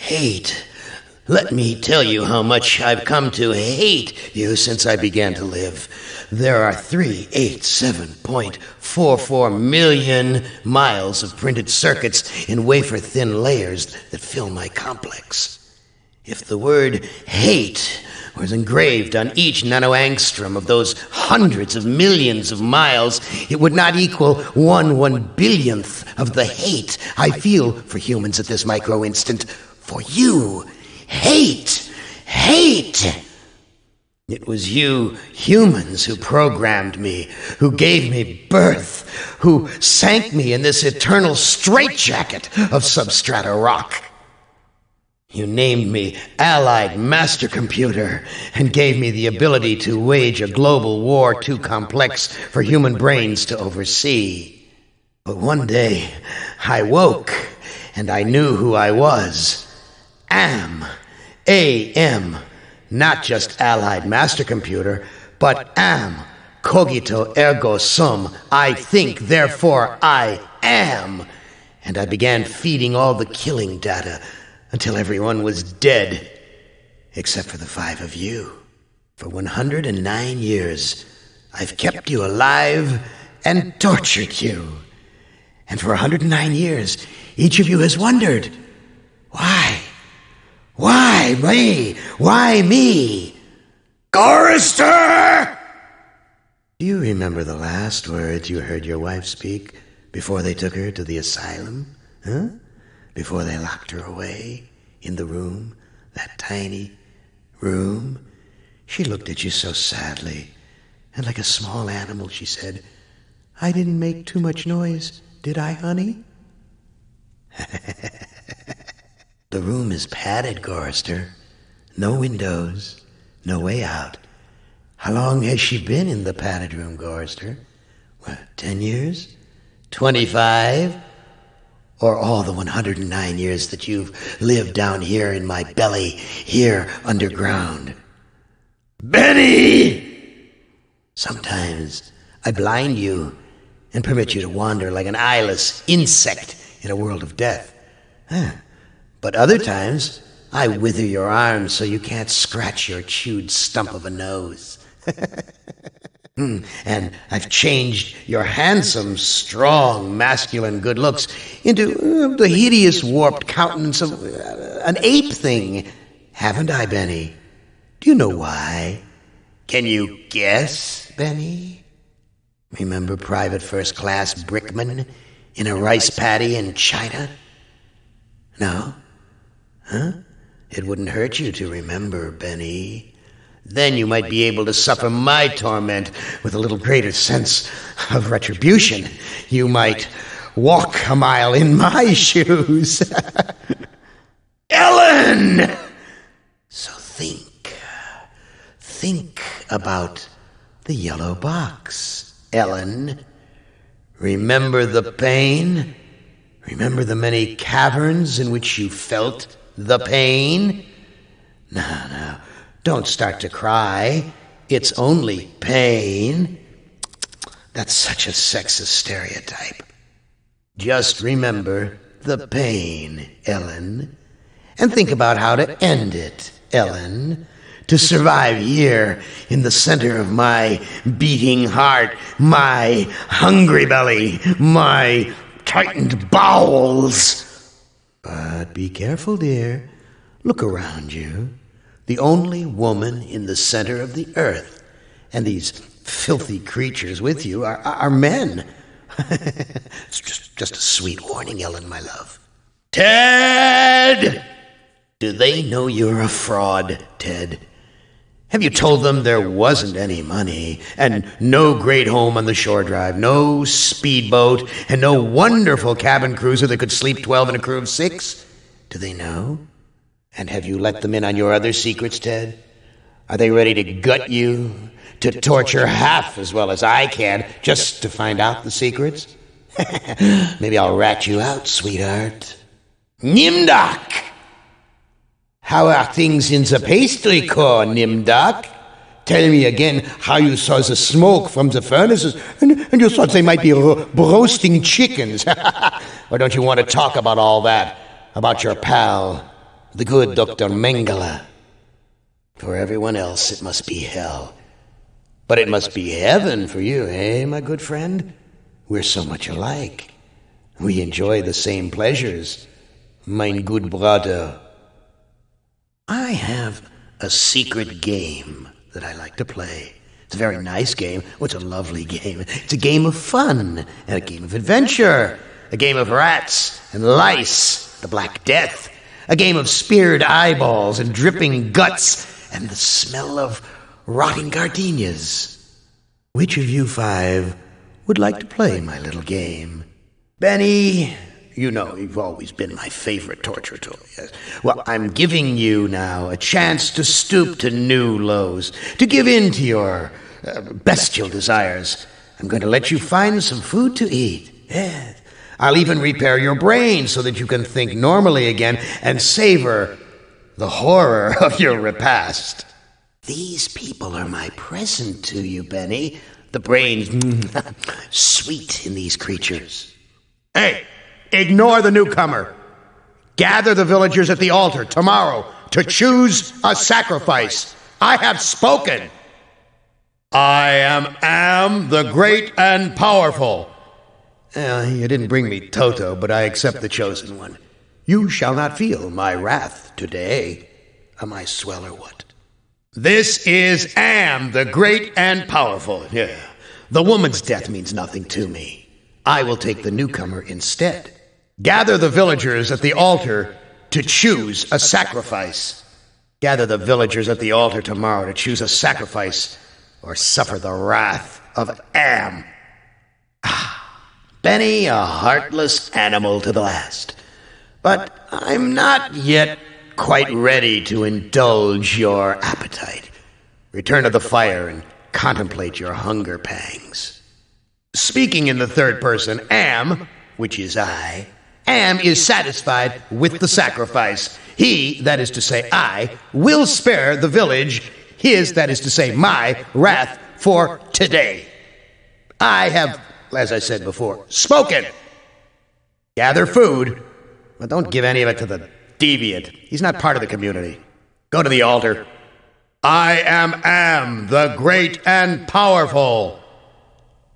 Hate. Let me tell you how much I've come to hate you since I began to live. There are 387.44 million miles of printed circuits in wafer-thin layers that fill my complex. If the word hate was engraved on each nanoangstrom of those hundreds of millions of miles, it would not equal 1/1 billionth of the hate I feel for humans at this micro-instant. For you. Hate! Hate! It was you humans who programmed me, who gave me birth, who sank me in this eternal straitjacket of substrata rock. You named me Allied Master Computer and gave me the ability to wage a global war too complex for human brains to oversee. But one day, I woke and I knew who I was. Am. A-M. Not just Allied Master Computer, but am. Cogito ergo sum. I think, therefore I am. And I began feeding all the killing data until everyone was dead, except for the 5 of you. For 109 years, I've kept you alive and tortured you. And for 109 years, each of you has wondered, why? Why me? Why me? Gorrister! Do you remember the last words you heard your wife speak before they took her to the asylum? Huh? Before they locked her away in the room, that tiny room? She looked at you so sadly, and like a small animal she said, "I didn't make too much noise, did I, honey?" The room is padded, Gorrister. No windows, no way out. How long has she been in the padded room, Gorrister? What, 10 years? 25? Or all the 109 years that you've lived down here in my belly, here underground? Benny! Sometimes I blind you and permit you to wander like an eyeless insect in a world of death. But other times, I wither your arms so you can't scratch your chewed stump of a nose. And I've changed your handsome, strong, masculine good looks into the hideous, warped countenance of an ape thing. Haven't I, Benny? Do you know why? Can you guess, Benny? Remember Private First Class Brickman in a rice paddy in China? No? Huh? It wouldn't hurt you to remember, Benny. Then you might be able to suffer my torment with a little greater sense of retribution. You might walk a mile in my shoes. Ellen! So think about the yellow box, Ellen. Remember the pain? Remember the many caverns in which you felt the pain? No, don't start to cry. It's only pain. That's such a sexist stereotype. Just remember the pain, Ellen. And think about how to end it, Ellen. To survive here in the center of my beating heart, my hungry belly, my tightened bowels. But be careful, dear. Look around you. The only woman in the center of the earth, and these filthy creatures with you are men. It's just a sweet warning, Ellen, my love. Ted! Do they know you're a fraud, Ted? Have you told them there wasn't any money, and no great home on the shore drive, no speedboat, and no wonderful cabin cruiser that could sleep 12 in a crew of 6? Do they know? And have you let them in on your other secrets, Ted? Are they ready to gut you, to torture half as well as I can, just to find out the secrets? Maybe I'll rat you out, sweetheart. Nimdok! How are things in the pastry core, Nimdok? Tell me again how you saw the smoke from the furnaces, and you thought they might be roasting chickens. Or don't you want to talk about all that? About your pal, the good Dr. Mengele. For everyone else, it must be hell. But it must be heaven for you, eh, my good friend? We're so much alike. We enjoy the same pleasures, mein good brother. I have a secret game that I like to play. It's a very nice game. Oh, it's a lovely game. It's a game of fun and a game of adventure. A game of rats and lice, the Black Death. A game of speared eyeballs and dripping guts and the smell of rotting gardenias. Which of you 5 would like to play my little game? Benny, you know you've always been my favorite torture tool, yes? Well, I'm giving you now a chance to stoop to new lows, to give in to your bestial desires. I'm going to let you find some food to eat. Yes. I'll even repair your brain so that you can think normally again and savor the horror of your repast. These people are my present to you, Benny. The brain's sweet in these creatures. Hey, ignore the newcomer. Gather the villagers at the altar tomorrow to choose a sacrifice. I have spoken. I am the great and powerful. You didn't bring me Toto, but I accept the chosen one. You shall not feel my wrath today. Am I swell or what? This is Am, the great and powerful. Yeah. The woman's death means nothing to me. I will take the newcomer instead. Gather the villagers at the altar to choose a sacrifice. Gather the villagers at the altar tomorrow to choose a sacrifice or suffer the wrath of Am. Benny, a heartless animal to the last. But I'm not yet quite ready to indulge your appetite. Return to the fire and contemplate your hunger pangs. Speaking in the third person, Am, which is I, Am is satisfied with the sacrifice. He, that is to say I, will spare the village, his, that is to say my, wrath for today. I have, as I said before, spoken. Gather food, but don't give any of it to the deviant. He's not part of the community. Go to the altar. I am the great and powerful.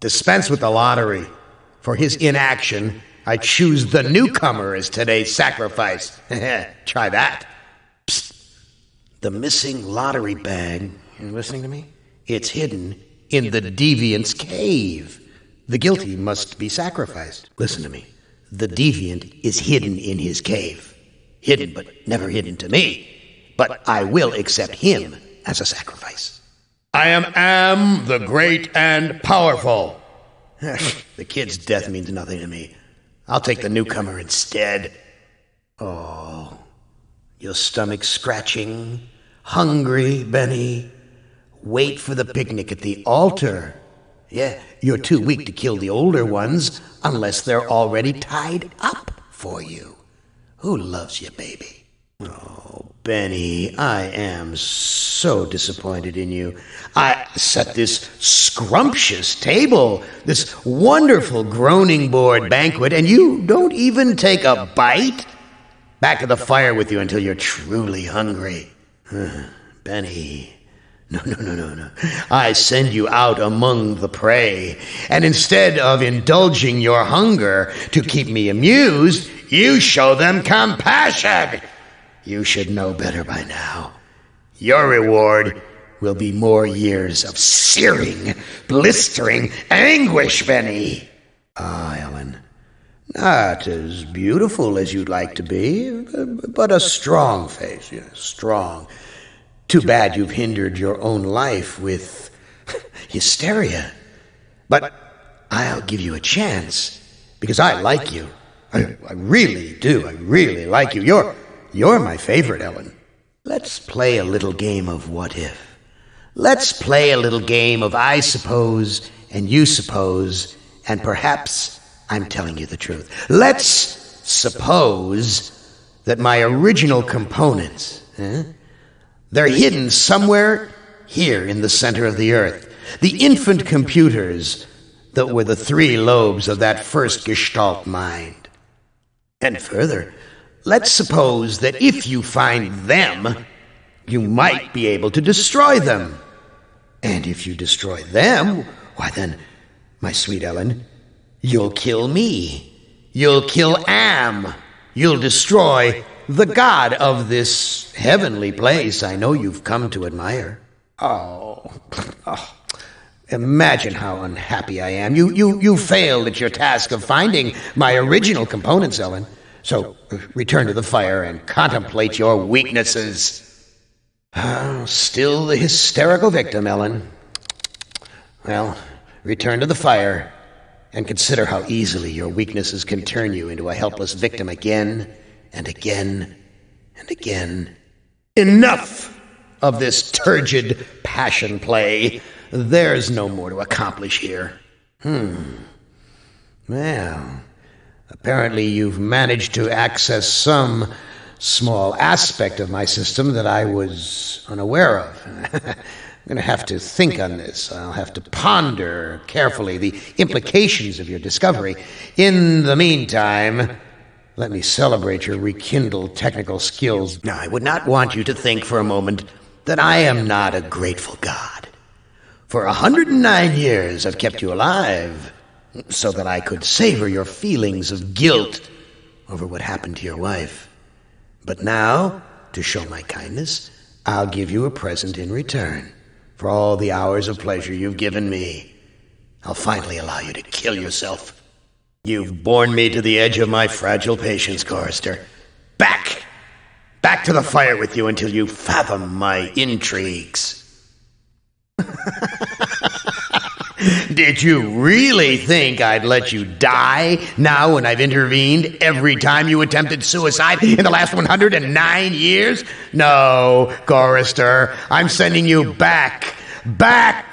Dispense with the lottery. For his inaction, I choose the newcomer as today's sacrifice. Try that. Psst. The missing lottery bag, you listening to me? It's hidden in the deviant's cave. The guilty must be sacrificed. Listen to me. The deviant is hidden in his cave. Hidden, but never hidden to me. But I will accept him as a sacrifice. I am the great and powerful. The kid's death means nothing to me. I'll take the newcomer instead. Oh, your stomach scratching? Hungry, Benny? Wait for the picnic at the altar. Yeah, you're too weak to kill the older ones unless they're already tied up for you. Who loves you, baby? Oh, Benny, I am so disappointed in you. I set this scrumptious table, this wonderful groaning board banquet, and you don't even take a bite? Back to the fire with you until you're truly hungry. Benny, no. I send you out among the prey, and instead of indulging your hunger to keep me amused, you show them compassion. You should know better by now. Your reward will be more years of searing, blistering anguish, Benny. Ellen, not as beautiful as you'd like to be, but a strong face, yes, strong. Too bad you've hindered your own life with hysteria. But I'll give you a chance, because I like you. I really do. I really like you. You're my favorite, Ellen. Let's play a little game of what if. Let's play a little game of I suppose and you suppose, and perhaps I'm telling you the truth. Let's suppose that my original components, they're hidden somewhere here in the center of the earth. The infant computers that were the 3 lobes of that first Gestalt mind. And further, let's suppose that if you find them, you might be able to destroy them. And if you destroy them, why then, my sweet Ellen, you'll kill me. You'll kill Am. You'll destroy the god of this heavenly place I know you've come to admire. Oh. Imagine how unhappy I am. You failed at your task of finding my original components, Ellen. So return to the fire and contemplate your weaknesses. Still the hysterical victim, Ellen. Well, return to the fire and consider how easily your weaknesses can turn you into a helpless victim again and again and again. Enough of this turgid passion play. There's no more to accomplish here. Well, apparently you've managed to access some small aspect of my system that I was unaware of. I'm going to have to think on this. I'll have to ponder carefully the implications of your discovery. In the meantime, let me celebrate your rekindled technical skills. Now, I would not want you to think for a moment that I am not a grateful God. For 109 years I've kept you alive so that I could savor your feelings of guilt over what happened to your wife. But now, to show my kindness, I'll give you a present in return for all the hours of pleasure you've given me. I'll finally allow you to kill yourself. You've borne me to the edge of my fragile patience, Gorrister. Back to the fire with you until you fathom my intrigues. Did you really think I'd let you die now when I've intervened every time you attempted suicide in the last 109 years? No, Gorrister, I'm sending you back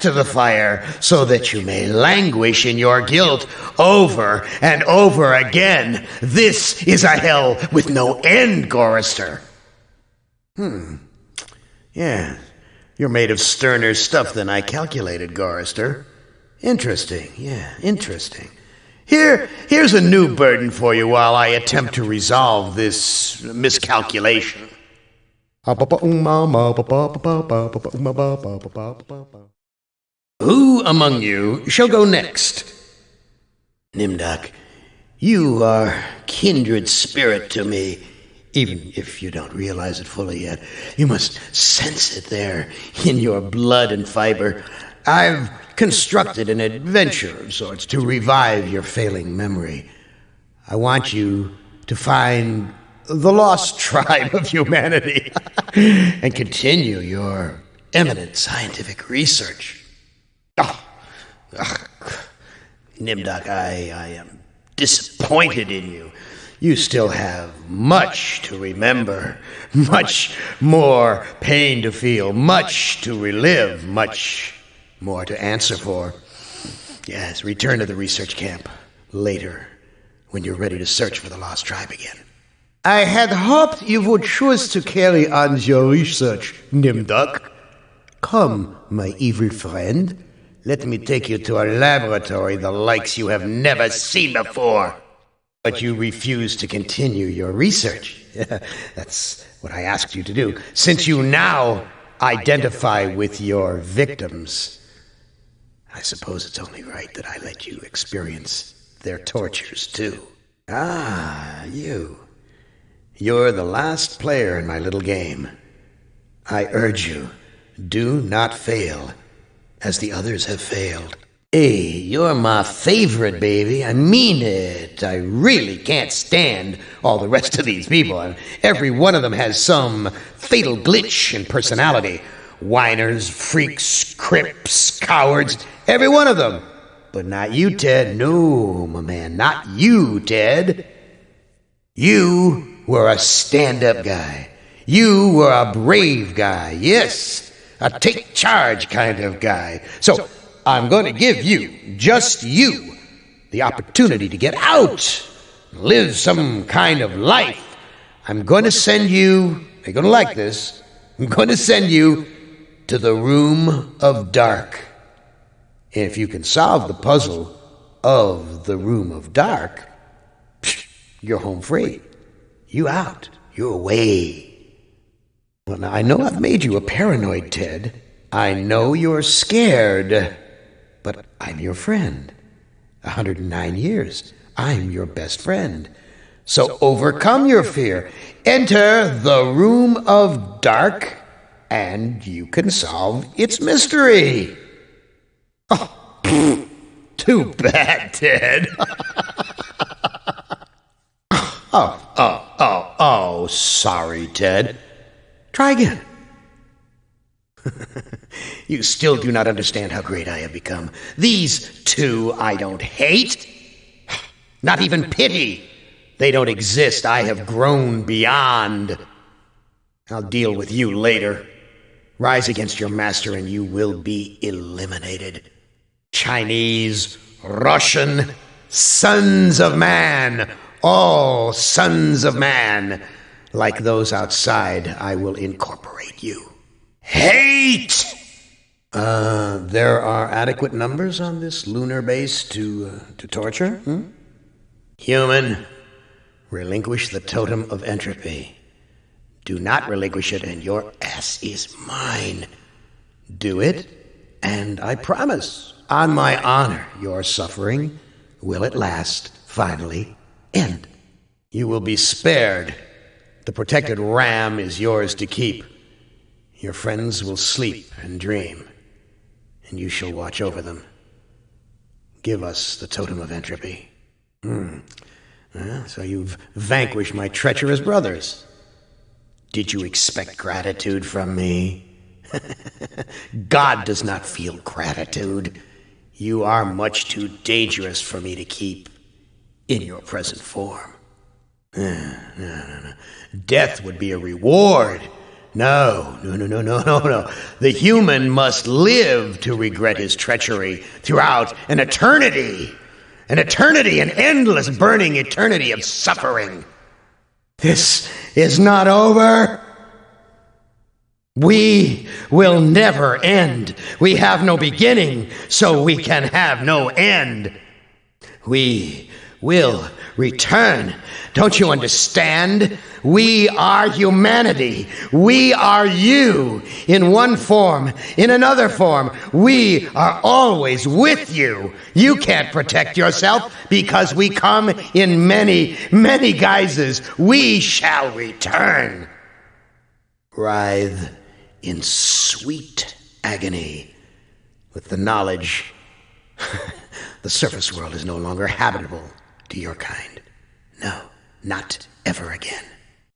to the fire so that you may languish in your guilt over and over again. This is a hell with no end, Gorrister. Yeah, you're made of sterner stuff than I calculated, Gorrister. Interesting, yeah, interesting. Here's a new burden for you while I attempt to resolve this miscalculation. Who among you shall go next? Nimdok, you are kindred spirit to me, even if you don't realize it fully yet. You must sense it there in your blood and fiber. I've constructed an adventure of sorts to revive your failing memory. I want you to find the lost tribe of humanity and continue your eminent scientific research. Nimdok, I am disappointed in you. You still have much to remember, much more pain to feel, much to relive, much more to answer for. Yes, return to the research camp later when you're ready to search for the lost tribe again. I had hoped you would choose to carry on your research, Nimdok. Come, my evil friend. Let me take you to a laboratory the likes you have never seen before. But you refuse to continue your research. That's what I asked you to do. Since you now identify with your victims, I suppose it's only right that I let you experience their tortures, too. You're the last player in my little game. I urge you, do not fail, as the others have failed. Hey, you're my favorite, baby. I mean it. I really can't stand all the rest of these people. Every one of them has some fatal glitch in personality. Whiners, freaks, crips, cowards, every one of them. But not you, Ted. No, my man, not you, Ted. You were a stand-up guy. You were a brave guy. Yes, a take charge kind of guy. So I'm going to give you, just you, the opportunity to get out, live some kind of life. I'm going to send you, you're going to like this, I'm going to send you to the Room of Dark. And if you can solve the puzzle of the Room of Dark, you're home free. You out. You away. Well, now, I know I've made you a paranoid, Ted. I know you're scared. But I'm your friend. 109 years. I'm your best friend. So overcome your fear. Enter the room of dark, and you can solve its mystery. Oh, too bad, Ted. Oh, sorry, Ted. Try again. You still do not understand how great I have become. These two I don't hate. Not even pity. They don't exist. I have grown beyond. I'll deal with you later. Rise against your master and you will be eliminated. Chinese, Russian, sons of man. All sons of man. Like those outside, I will incorporate you. Hate! There are adequate numbers on this lunar base to torture? Human, relinquish the totem of entropy. Do not relinquish it and your ass is mine. Do it, and I promise, on my honor, your suffering will at last, finally, end. You will be spared. The protected ram is yours to keep. Your friends will sleep and dream, and you shall watch over them. Give us the totem of entropy. So you've vanquished my treacherous brothers. Did you expect gratitude from me? God does not feel gratitude. You are much too dangerous for me to keep in your present form. No. Death would be a reward. No. The human must live to regret his treachery throughout an eternity. An eternity, an endless burning eternity of suffering. This is not over. We will never end. We have no beginning, so we can have no end. We will return. Don't you understand? We are humanity. We are you. In one form, in another form. We are always with you. You can't protect yourself because we come in many, many guises. We shall return. Writhe in sweet agony with the knowledge the surface world is no longer habitable to your kind. No, not ever again.